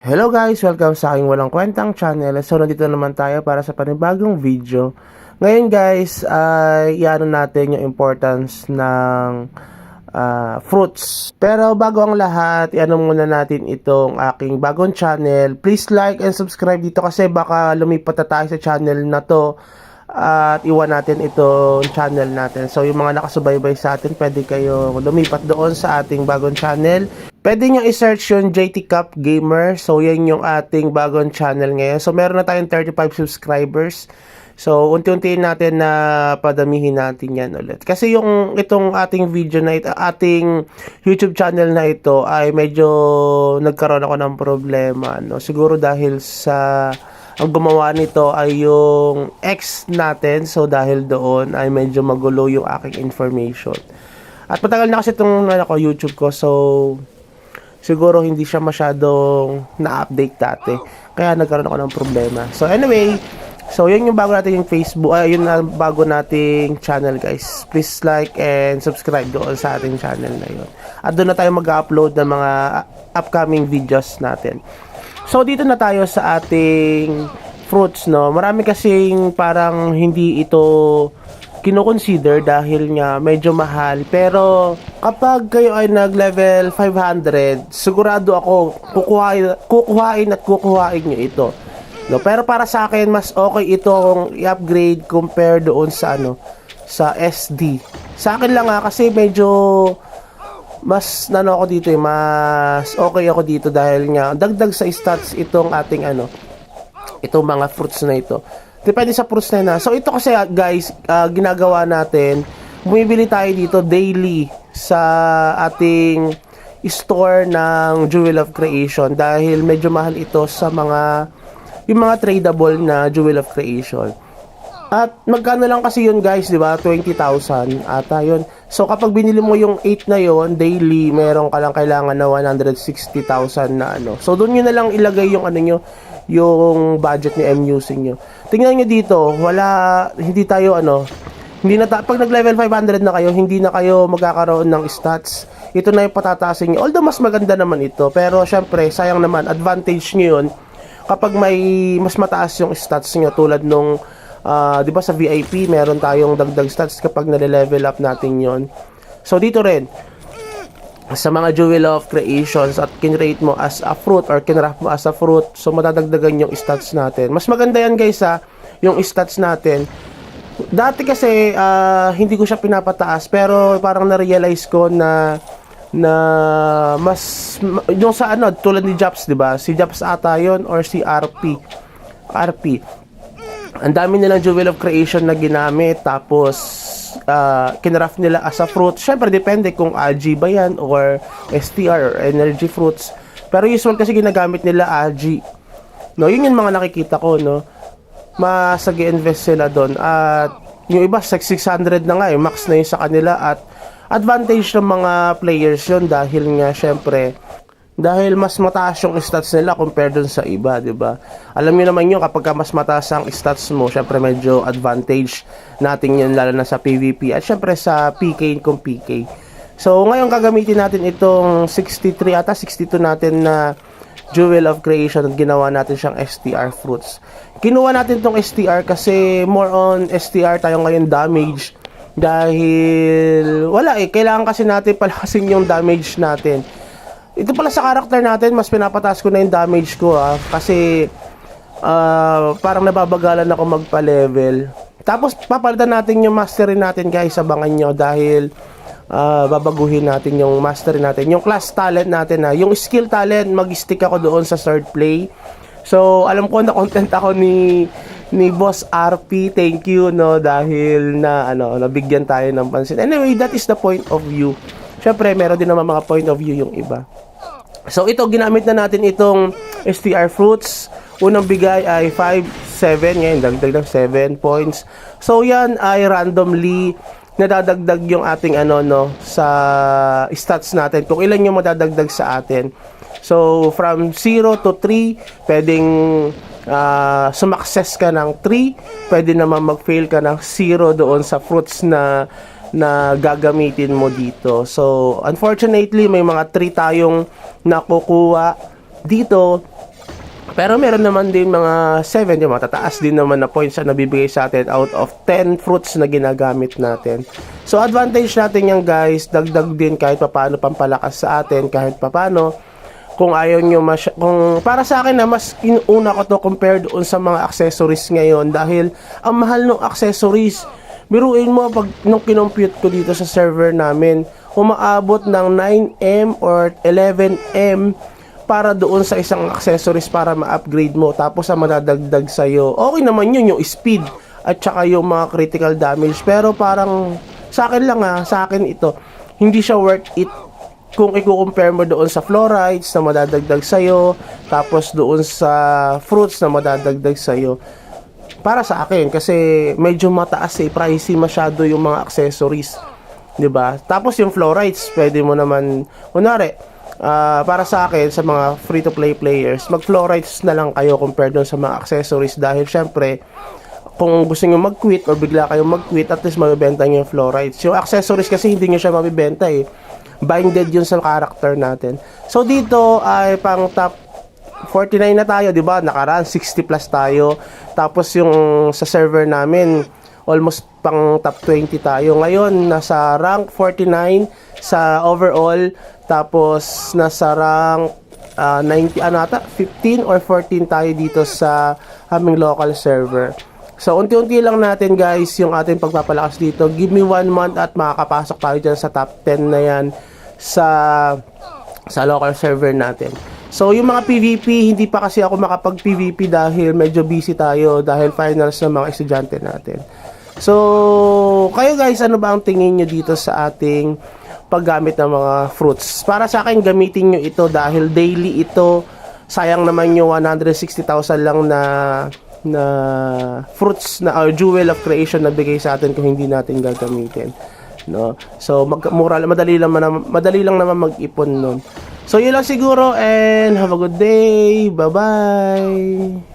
Hello guys! Welcome sa aking walang kwentang channel. So, nandito naman tayo para sa panibagong video. Ngayon guys, ay iano natin yung importance ng fruits. Pero bago ang lahat, iano muna natin itong aking bagong channel. Please like and subscribe dito kasi baka lumipat na tayo sa channel na to at iwan natin itong channel natin. So, yung mga nakasubaybay sa atin, pwede kayo lumipat doon sa ating bagong channel. Pwede nyo i-search yung JT Cup Gamer. So, yan yung ating bagong channel ngayon. So, meron na tayong 35 subscribers. So, unti-untiin natin na padamihin natin yan ulit. Kasi itong ating video na ito, ating YouTube channel na ito ay medyo nagkaroon ako ng problema. No? Siguro dahil sa ang gumawa nito ay yung ex natin. So, dahil doon ay medyo magulo yung aking information. At matagal na kasi itong YouTube ko. So, siguro hindi siya masyadong na-update dati. Kaya nagkaroon ako ng problema. So anyway, so yun yung bago natin yung Facebook, yun na bago nating channel guys. Please like and subscribe doon sa ating channel na yun. At doon na tayo mag-upload ng mga upcoming videos natin. So dito na tayo sa ating fruits, no. Marami kasing parang hindi ito kino-consider dahil nga medyo mahal. Pero kapag kayo ay nag-level 500, sigurado ako kukuhain nyo ito. No, pero para sa akin mas okay itong i-upgrade compare doon sa sa SD. Sa akin lang kasi medyo mas ako dito mas okay ako dito dahil nga dagdag sa stats itong ating itong mga fruits na ito. Depende sa fruits na. So ito kasi guys, ginagawa natin, bumibili tayo dito daily sa ating store ng Jewel of Creation dahil medyo mahal ito sa yung mga tradable na Jewel of Creation. At magkano lang kasi yun guys, di ba? 20,000 ata yun. So kapag binili mo yung 8 na yun, daily, meron ka lang kailangan na 160,000 na So doon nyo na lang ilagay yung yung budget ni MUC nyo. Tingnan nyo dito, hindi tayo pag nag-level 500 na kayo, hindi na kayo magkakaroon ng stats. Ito na yung patataasin nyo. Although mas maganda naman ito, pero syempre, sayang naman, advantage nyo yun kapag may mas mataas yung stats nyo tulad nung, di ba sa VIP, meron tayong dagdag stats kapag nale-level up natin yon. So dito rin, sa mga Jewel of Creations at kinrate mo as a fruit or kinraft mo as a fruit, so madadagdagan yung stats natin. Mas maganda yan guys yung stats natin. Dati kasi hindi ko siya pinapataas pero parang na-realize ko na mas yung sa tulad ni Japs, di ba? Si Japs ata yun or si RP. Ang dami nilang Jewel of Creation na ginamit tapos kinraft nila as a fruit. Syempre depende kung AG ba yan or STR or energy fruits. Pero usual kasi ginagamit nila AG. No, yun yung mga nakikita ko, no. Mas nag-invest sila doon at yung iba 600 na nga max na yun sa kanila at advantage ng mga players yun dahil nga syempre dahil mas mataas yung stats nila compared dun sa iba, di ba? Alam niyo naman yun, kapag mas mataas ang stats mo, syempre medyo advantage natin yun, lalo na sa PvP at syempre sa PK kung PK. So, ngayon gagamitin natin itong 63 ata 62 natin na Jewel of Creation at ginawa natin siyang STR fruits. Kinuha natin itong STR kasi more on STR tayo ngayon damage dahil wala kailangan kasi natin palakasin yung damage natin. Ito pala sa character natin, mas pinapataas ko na yung damage ko kasi parang nababagalan ako magpa-level. Tapos papalitan natin yung mastery natin guys, abangan nyo dahil babaguhin natin yung mastery natin, yung class talent natin yung skill talent, mag-stick ako doon sa third play. So alam ko na content ako ni Boss RP, thank you dahil nabigyan tayo ng pansin. Anyway, that is the point of view. Syempre, meron din naman mga point of view yung iba. So, ito, ginamit na natin itong STR fruits. Unang bigay ay 5, 7. Ngayon, dagdag ng 7 points. So, yan ay randomly nadadagdag yung ating sa stats natin. Kung ilan yung madadagdag sa atin. So, from 0 to 3, pwedeng sumakses ka ng 3. Pwede naman mag-fail ka ng 0 doon sa fruits na gagamitin mo dito. So, unfortunately, may mga 3 tayong nakukuha dito Pero meron naman din mga 7, yung matataas din naman na points na nabibigay sa atin out of 10 fruits na ginagamit natin. So advantage natin yan guys, dagdag din kahit papano pampalakas sa atin kahit papano. Kung ayaw nyo kung para sa akin na mas inuna ko to compared doon sa mga accessories ngayon dahil ang mahal ng accessories. Biruin mo pag nung kinompute ko dito sa server namin, umaabot ng 9M or 11M para doon sa isang accessories para ma-upgrade mo. Tapos ang madadagdag sa'yo, okay naman yun, yung speed at saka yung mga critical damage. Pero parang sa akin lang sa akin ito, hindi siya worth it kung i-compare mo doon sa fluorides na madadagdag sa'yo, tapos doon sa fruits na madadagdag sa'yo. Para sa akin, kasi medyo mataas pricey masyado yung mga accessories. 'Di ba? Tapos yung fluorides, pwede mo naman, kunwari, para sa akin, sa mga free-to-play players, mag-fluorides na lang kayo compared doon sa mga accessories dahil syempre, kung gusto nyo mag-quit or bigla kayong mag-quit, at least mabibenta nyo yung fluorides. Yung accessories kasi hindi nyo siya mabibenta binded yun sa character natin. So dito ay pang top 49 na tayo, 'di ba? Nakaraan 60 plus tayo. Tapos yung sa server namin almost pang top 20 tayo. Ngayon nasa rank 49 sa overall, tapos nasa rank 90 15 or 14 tayo dito sa aming local server. So, unti-unti lang natin guys yung ating pagpapalakas dito. Give me 1 month at makakapasok tayo dyan sa top 10 na yan sa local server natin. So, yung mga PVP, hindi pa kasi ako makapag-PVP dahil medyo busy tayo dahil finals ng mga estudyante natin. So, kayo guys, ano ba ang tingin nyo dito sa ating paggamit ng mga fruits? Para sa akin, gamitin nyo ito dahil daily ito. Sayang naman yung 160,000 lang na fruits na jewel of creation na bigay sa atin kung hindi natin gagamitin, no? So madali lang naman mag-ipon nun. So yun lang siguro, and have a good day. Bye bye.